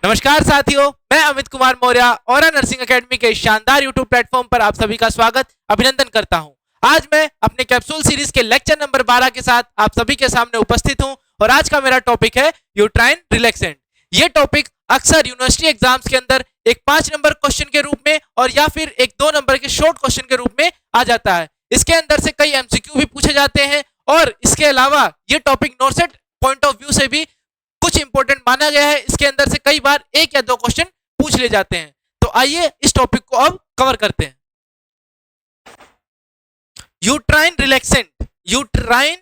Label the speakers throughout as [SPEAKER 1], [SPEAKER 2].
[SPEAKER 1] नमस्कार साथियों, मैं अमित कुमार मौर्य और नर्सिंग एकेडमी के शानदार यूट्यूब प्लेटफॉर्म पर आप सभी का स्वागत अभिनंदन करता हूं। आज मैं अपने कैप्सूल सीरीज के लेक्चर नंबर 12 के साथ आप सभी के सामने उपस्थित हूं और आज का मेरा टॉपिक है यूट्राइन रिलैक्सेंट। ये टॉपिक अक्सर यूनिवर्सिटी एग्जाम्स के अंदर एक 5 नंबर क्वेश्चन के रूप में और या फिर एक 2 नंबर के शॉर्ट क्वेश्चन के रूप में आ जाता है। इसके अंदर से कई एमसीक्यू भी पूछे जाते हैं और इसके अलावा ये टॉपिक नॉर्सेट पॉइंट ऑफ व्यू से भी कुछ इंपॉर्टेंट माना गया है। इसके अंदर से कई बार 1 या 2 क्वेश्चन पूछ ले जाते हैं। तो आइए इस टॉपिक को अब कवर करते हैं। यूट्राइन रिलैक्सेंट, यूट्राइन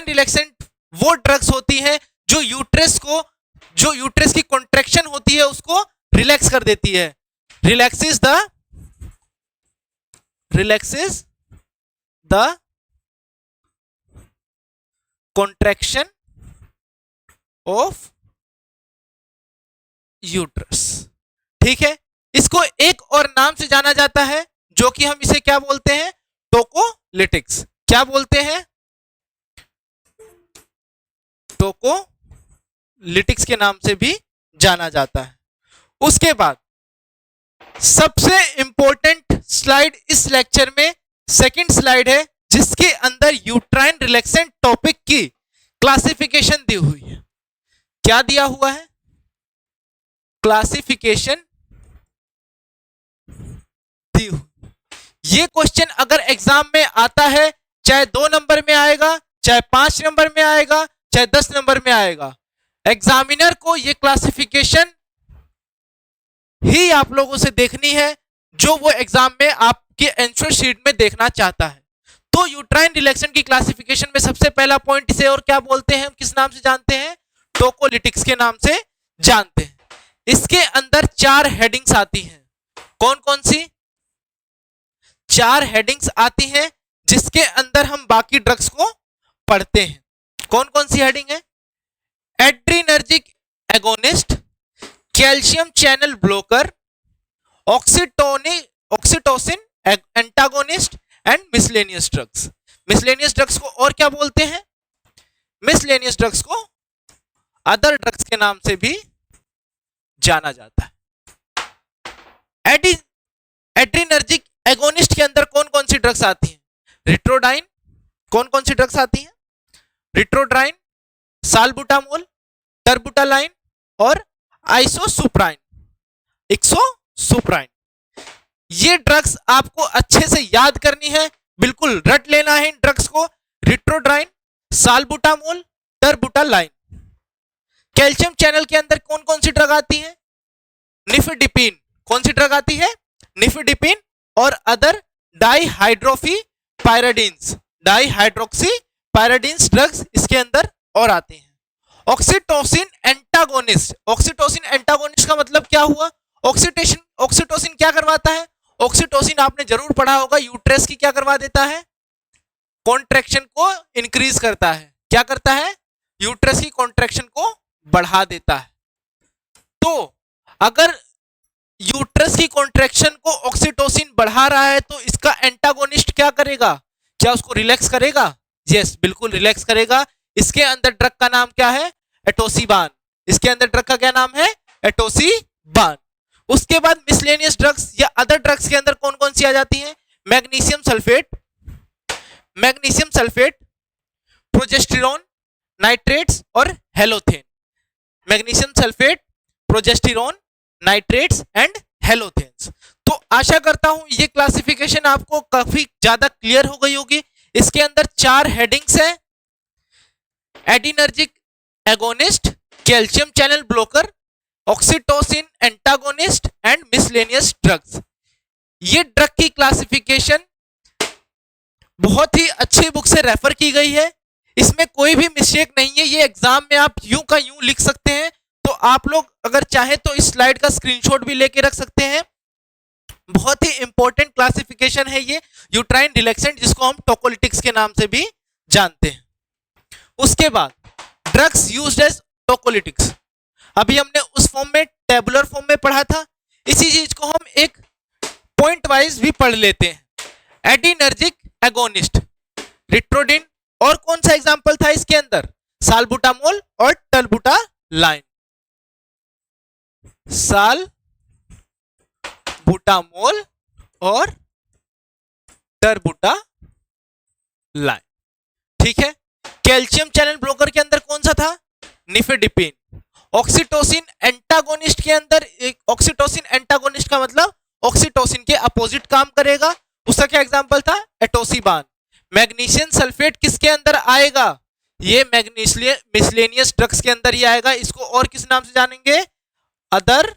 [SPEAKER 1] रिलैक्सेंट वो ड्रग्स होती है जो यूट्रस की कॉन्ट्रैक्शन होती है उसको रिलैक्स कर देती है। Relaxes the contraction of uterus. ठीक है, इसको एक और नाम से जाना जाता है जो कि हम इसे क्या बोलते हैं, टोकोलिटिक्स। क्या बोलते हैं? टोकोलिटिक्स के नाम से भी जाना जाता है। उसके बाद सबसे इंपॉर्टेंट स्लाइड इस लेक्चर में सेकंड स्लाइड है जिसके अंदर यूट्राइन रिलैक्सेंट टॉपिक की क्लासिफिकेशन दी हुई है। क्या दिया हुआ है? क्लासिफिकेशन दी हुई। ये क्वेश्चन अगर एग्जाम में आता है, चाहे 2 नंबर में आएगा, चाहे 5 नंबर में आएगा, चाहे 10 नंबर में आएगा, एग्जामिनर को ये क्लासिफिकेशन ही आप लोगों से देखनी है जो वो एग्जाम में आपके आंसर शीट में देखना चाहता है। तो यूट्राइन रिलैक्सेंट की क्लासिफिकेशन में सबसे पहला पॉइंट इसे और क्या बोलते हैं, हम किस नाम से जानते हैं? टोकोलिटिक्स के नाम से जानते हैं। इसके अंदर 4 हेडिंग्स आती हैं। कौन कौन सी 4 हेडिंग्स आती हैं जिसके अंदर हम बाकी ड्रग्स को पढ़ते हैं? कौन कौन सी हेडिंग है? Adrenergic agonist, calcium channel blocker, oxytocin antagonist and miscellaneous drugs. Miscellaneous drugs को और क्या बोलते हैं? मिसलेनियस ड्रग्स को अदर ड्रग्स के नाम से भी जाना जाता है। एड्रीनर्जिक एगोनिस्ट के अंदर कौन कौन सी ड्रग्स आती हैं? रिट्रोडाइन। कौन कौन सी ड्रग्स आती हैं? रिट्रोडाइन, साल्बुटामोल, टर्बुटालाइन और इक्सोसुप्राइन। ये ड्रग्स आपको अच्छे से याद करनी है, बिल्कुल रट लेना है इन ड्रग्स को। रिट्रोडाइन, साल्बुटामोल, टर्बुटालाइन। कैल्शियम चैनल के अंदर कौन कौन सी ड्रग आती है? निफेडिपिन। कौन सी ड्रग आती है? निफेडिपिन और अदर डाइहाइड्रोक्सीपायराडीन्स ड्रग्स इसके अंदर और आते हैं। ऑक्सीटोसिन एंटागोनिस्ट का मतलब क्या हुआ? ऑक्सीटोसिन क्या करवाता है? ऑक्सीटोसिन आपने जरूर पढ़ा होगा, यूट्रस की क्या करवा देता है? कॉन्ट्रैक्शन को इंक्रीज करता है। क्या करता है? यूट्रस की कॉन्ट्रैक्शन को बढ़ा देता है। तो अगर यूट्रस की कॉन्ट्रैक्शन को ऑक्सीटोसिन बढ़ा रहा है तो इसका एंटागोनिस्ट क्या करेगा? क्या उसको रिलैक्स करेगा? यस, बिल्कुल रिलैक्स करेगा। इसके अंदर ड्रग का नाम क्या है? एटोसिबान। इसके अंदर ड्रग का क्या नाम है? एटोसिबान। उसके बाद मिसलेनियस ड्रग्स या अदर ड्रग्स के अंदर कौन कौन सी आ जाती हैं? मैग्नीशियम सल्फेट, प्रोजेस्टेरोन, नाइट्रेट्स और halothane. Magnesium sulphate, progesterone, nitrates and halothanes. तो आशा करता हूं ये क्लासिफिकेशन आपको काफी ज्यादा क्लियर हो गई होगी। इसके अंदर 4 हेडिंग्स हैं। Adrenergic agonist, calcium channel blocker, oxytocin antagonist and miscellaneous drugs. ये ड्रग की क्लासिफिकेशन बहुत ही अच्छी बुक से रेफर की गई है, इसमें कोई भी मिस्टेक नहीं है। ये एग्जाम में आप यूं का यूं लिख सकते हैं। तो आप लोग अगर चाहे तो इस स्लाइड का स्क्रीनशॉट भी लेके रख सकते हैं। बहुत ही इंपॉर्टेंट क्लासिफिकेशन है ये यूट्राइन रिलैक्सेंट, जिसको हम टोकोलिटिक्स के नाम से भी जानते हैं। उसके बाद ड्रग्स यूज्ड एज टोकोलिटिक्स, अभी हमने उस फॉर्म में टेबुलर फॉर्म में पढ़ा था। इसी चीज को हम एक पॉइंट वाइज भी पढ़ लेते हैं। एडिनर्जिक एगोनिस्ट, रिट्रोडिन, और कौन सा एग्जांपल था इसके अंदर? सालबुटामोल और टर्बुटालाइन। सालबुटामोल और टर्बुटालाइन। ठीक है। कैल्शियम चैनल ब्लॉकर के अंदर कौन सा था? निफेडिपिन। ऑक्सीटोसिन एंटागोनिस्ट के अंदर, ऑक्सीटोसिन एंटागोनिस्ट का मतलब ऑक्सीटोसिन के अपोजिट काम करेगा, उसका क्या एग्जांपल था? एटोसिबान। मैग्नीशियम सल्फेट किसके अंदर आएगा? ये मिसलेनियस ड्रग्स के अंदर ही आएगा। इसको और किस नाम से जानेंगे? अदर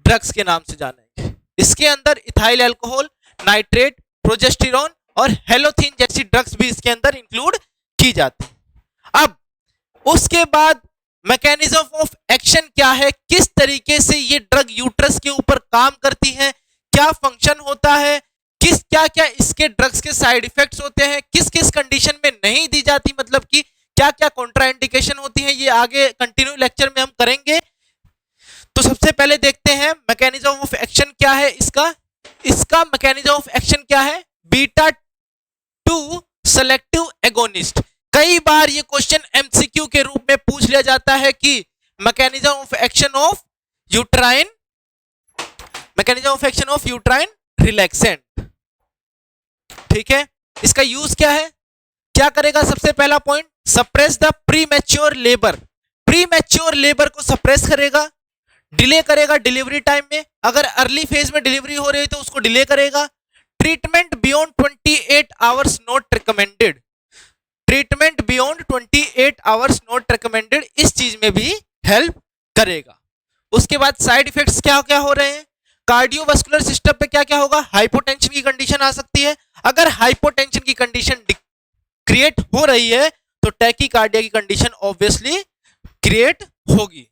[SPEAKER 1] ड्रग्स के नाम से जानेंगे। इसके अंदर इथाइल अल्कोहल, नाइट्रेट, प्रोजेस्टेरोन और हेलोथिन जैसी ड्रग्स भी इसके अंदर इंक्लूड की जाती है। अब उसके बाद मैकेनिज्म ऑफ एक्शन क्या है, किस तरीके से ये ड्रग यूट्रस के ऊपर काम करती है, क्या फंक्शन होता है, किस क्या क्या इसके ड्रग्स के साइड इफेक्ट्स होते हैं, किस किस कंडीशन में नहीं दी जाती, मतलब कि क्या क्या कॉन्ट्राइंडिकेशन होती है, ये आगे कंटिन्यू लेक्चर में हम करेंगे। तो सबसे पहले देखते हैं मैकेनिज्म ऑफ एक्शन क्या है इसका मैकेनिज्म ऑफ एक्शन क्या है? Beta 2 selective agonist. कई बार ये क्वेश्चन एमसीक्यू के रूप में पूछ लिया जाता है कि mechanism of action of uterine relaxant. ठीक है। इसका यूज क्या है, क्या करेगा? सबसे पहला point, suppress the premature labour. Premature labour को सप्रेस करेगा, डिले करेगा डिलीवरी टाइम में। अगर अर्ली फेज में डिलीवरी हो रही है तो उसको डिले करेगा। Treatment beyond 28 hours not recommended. Treatment beyond 28 hours not recommended, इस चीज में भी हेल्प करेगा। उसके बाद साइड इफेक्ट्स क्या क्या हो रहे हैं? कार्डियोवास्कुलर सिस्टम पे क्या क्या होगा? हाइपोटेंशन की कंडीशन आ सकती है। अगर हाइपोटेंशन की कंडीशन क्रिएट हो रही है तो टैकीकार्डिया की कंडीशन ऑब्वियसली क्रिएट होगी।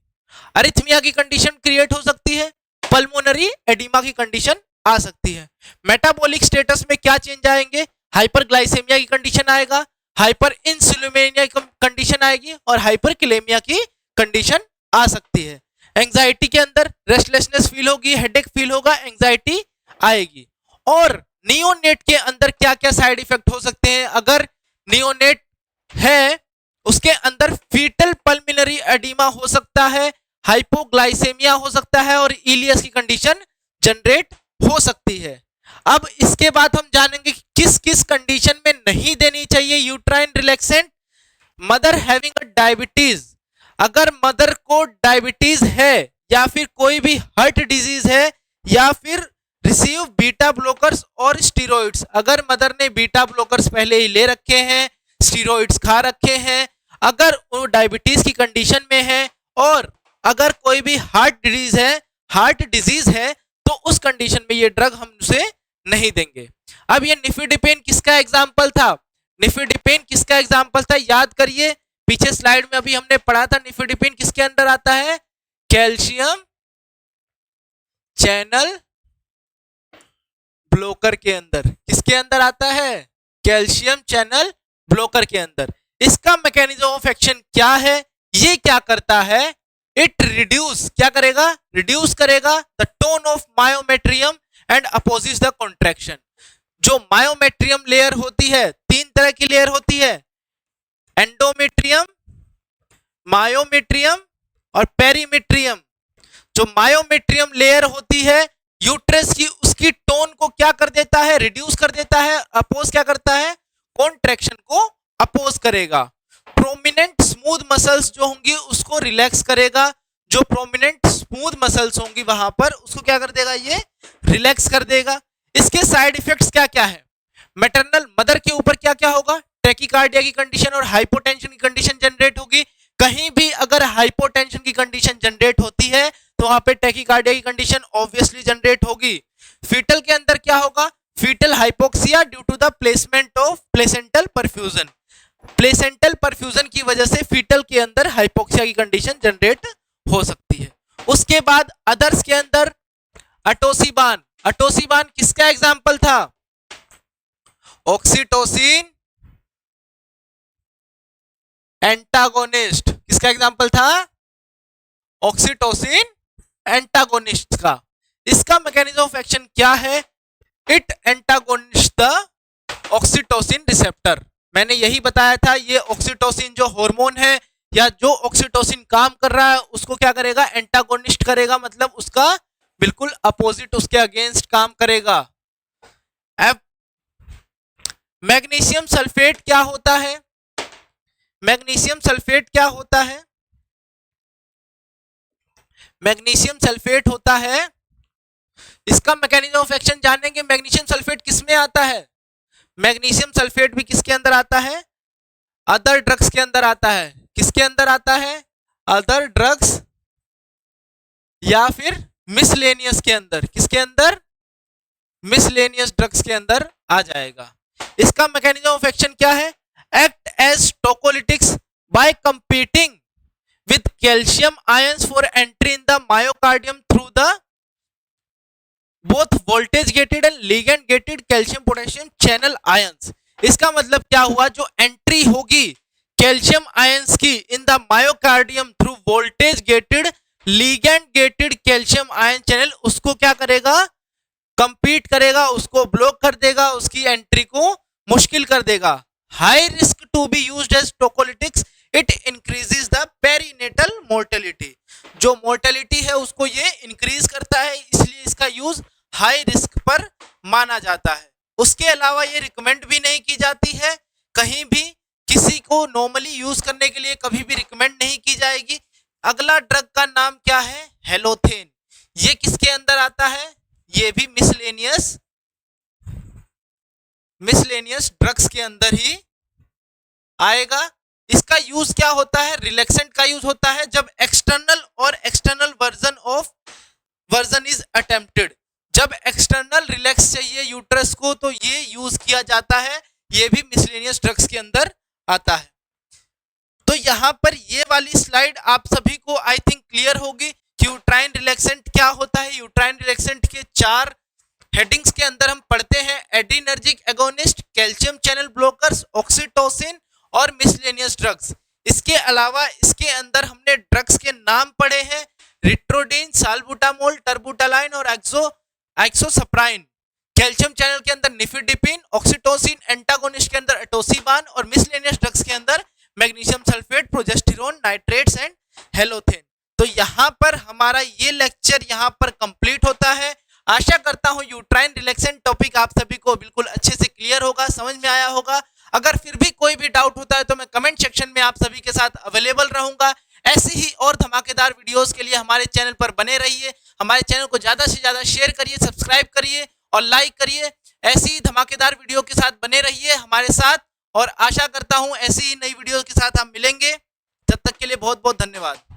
[SPEAKER 1] अरिथमिया की कंडीशन क्रिएट हो सकती है। पल्मोनरी एडिमा की कंडीशन आ सकती है। मेटाबॉलिक स्टेटस में क्या चेंज आएंगे? हाइपरग्लाइसेमिया की कंडीशन आएगा, हाइपर इंसुलिनेमिया की कंडीशन आएगी और हाइपरकिलेमिया की कंडीशन आ सकती है। एंजाइटी के अंदर रेस्टलेसनेस फील होगी, हेडेक फील होगा, एंजाइटी आएगी। और नियोनेट के अंदर क्या क्या साइड इफेक्ट हो सकते हैं? अगर नियोनेट है उसके अंदर फीटल पल्मोनरी एडिमा हो सकता है, हाइपोग्लाइसेमिया हो सकता है और इलियस की कंडीशन जनरेट हो सकती है। अब इसके बाद हम जानेंगे कि किस किस कंडीशन में नहीं देनी चाहिए uterine relaxant. Mother having diabetes, अगर मदर को डायबिटीज है या फिर कोई भी हार्ट डिजीज है या फिर रिसीव बीटा ब्लॉकर्स और स्टीरॉइड्स, अगर मदर ने बीटा ब्लॉकर्स पहले ही ले रखे हैं, स्टीरॉइड्स खा रखे हैं, अगर वो डायबिटीज की कंडीशन में है और अगर कोई भी हार्ट डिजीज है तो उस कंडीशन में ये ड्रग हम उसे नहीं देंगे। अब ये निफेडिपेन किसका एग्जाम्पल था? निफेडिपेन किसका एग्जाम्पल था? याद करिए, पीछे स्लाइड में अभी हमने पढ़ा था निफेडिपेन किसके अंदर आता है? कैल्शियम चैनल ब्लॉकर के अंदर। किसके अंदर आता है? कैल्शियम चैनल ब्लॉकर के अंदर। इसका मैकेनिज्म ऑफ एक्शन क्या है? ये क्या करता है? इट रिड्यूस, क्या करेगा? रिड्यूस करेगा the tone of myometrium and opposes the contraction. जो मायोमेट्रियम लेयर होती है, तीन तरह की लेयर होती है, एंडोमेट्रियम, मायोमेट्रियम और पेरीमेट्रियम। जो मायोमेट्रियम लेयर होती है यूट्रस की, उसकी टोन को क्या कर देता है? रिड्यूस कर देता है। अपोज क्या करता है? कॉन्ट्रैक्शन को अपोज करेगा। प्रोमिनेंट स्मूथ मसल्स जो होंगी उसको रिलैक्स करेगा। जो प्रोमिनेंट स्मूथ मसल्स होंगी वहां पर उसको क्या कर देगा? ये रिलैक्स कर देगा। इसके साइड इफेक्ट्स क्या क्या है? मैटरनल मदर के ऊपर क्या क्या होगा? टैकीकार्डिया की कंडीशन और हाइपोटेंशन की कंडीशन जनरेट होगी। कहीं भी अगर हाइपोटेंशन की कंडीशन जनरेट होती है तो वहां पे टैकीकार्डिया की कंडीशन ऑब्वियसली जनरेट होगी। फीटल के अंदर क्या होगा? Foetal hypoxia due to the placement of placental perfusion. Placental perfusion की वजह से फीटल के अंदर हाइपोक्सिया की कंडीशन जनरेट हो सकती है। उसके बाद अदर्स के अंदर अटोसिबान। अटोसिबान किसका एग्जाम्पल था? Oxytocin antagonist. किसका एग्जाम्पल था? ऑक्सीटोसिन एंटागोनिस्ट का। इसका मैकेनिज्म ऑफ एक्शन क्या है? It antagonist the oxytocin receptor. मैंने यही बताया था, ये ऑक्सीटोसिन जो हार्मोन है या जो ऑक्सीटोसिन काम कर रहा है उसको क्या करेगा, एंटागोनिस्ट करेगा, मतलब उसका बिल्कुल अपोजिट, उसके अगेंस्ट काम करेगा। अब मैग्नीशियम सल्फेट क्या होता है? मैग्नीशियम सल्फेट क्या होता है? मैग्नीशियम सल्फेट होता है, इसका मैकेनिज्म ऑफ एक्शन जानेंगे। मैग्नीशियम सल्फेट किसमें आता है? मैग्नीशियम सल्फेट भी किसके अंदर आता है? अदर ड्रग्स के अंदर आता है। किसके अंदर आता है? अदर ड्रग्स या फिर मिसलेनियस के अंदर। किसके अंदर? मिसलेनियस ड्रग्स के अंदर आ जाएगा। इसका मैकेनिज्म ऑफ एक्शन क्या है? Act as tocolytics by competing with calcium ions for entry in the myocardium through the both voltage gated and ligand gated calcium potassium channel ions। इसका मतलब क्या हुआ, जो एंट्री होगी कैल्शियम आयंस की in the myocardium through voltage gated ligand gated calcium ion channel, उसको क्या करेगा, कंपीट करेगा, उसको ब्लॉक कर देगा, उसकी एंट्री को मुश्किल कर देगा। High risk to be used as tocolytics, it increases the perinatal mortality. जो मोर्टेलिटी है उसको ये इंक्रीज करता है, इसलिए इसका यूज हाई रिस्क पर माना जाता है। उसके अलावा ये रिकमेंड भी नहीं की जाती है, कहीं भी किसी को नॉर्मली यूज करने के लिए कभी भी रिकमेंड नहीं की जाएगी। अगला ड्रग का नाम क्या है? हेलोथेन। ये किसके अंदर आता है? ये भी मिसलेनियस ड्रग्स के अंदर ही आएगा। इसका यूज क्या होता है? रिलैक्सेंट का यूज होता है जब एक्सटर्नल वर्जन इज अटेम्प्टेड। जब एक्सटर्नल रिलैक्स चाहिए यूट्रस को तो ये यूज किया जाता है। ये भी मिसलेनियस ड्रग्स के अंदर आता है। तो यहां पर ये वाली स्लाइड आप सभी को आई थिंक क्लियर होगी कि यूट्राइन रिलैक्सेंट क्या होता है। यूट्राइन रिलैक्सेंट के 4 हेडिंग्स के अंदर हम पढ़ते हैं, adrenergic agonist, calcium channel blockers, oxytocin और मिसलेनियस ड्रग्स। इसके अलावा इसके अंदर हमने ड्रग्स के नाम पढ़े हैं, रिट्रोडिन, साल्बुटामोल, टर्बुटालाइन और एक्सोसप्राइन। कैल्शियम चैनल के अंदर निफिडिपिन, ऑक्सीटोसिन एंटागोनिस्ट के अंदर एटोसिबान और मिसलेनियस ड्रग्स के अंदर magnesium sulphate, progesterone, nitrates and halothane. तो यहाँ पर हमारा ये लेक्चर यहाँ पर कंप्लीट होता है। आशा करता हूँ यूट्राइन रिलैक्सेंट टॉपिक आप सभी को बिल्कुल अच्छे से क्लियर होगा, समझ में आया होगा। अगर फिर भी कोई भी डाउट होता है तो मैं कमेंट सेक्शन में आप सभी के साथ अवेलेबल रहूंगा। ऐसी ही और धमाकेदार वीडियोस के लिए हमारे चैनल पर बने रहिए। हमारे चैनल को ज्यादा से ज्यादा शेयर करिए, सब्सक्राइब करिए और लाइक करिए। ऐसी ही धमाकेदार वीडियो के साथ बने रहिए हमारे साथ, और आशा करता हूं ऐसी ही नई वीडियो के साथ हम मिलेंगे। तब तक के लिए बहुत बहुत धन्यवाद।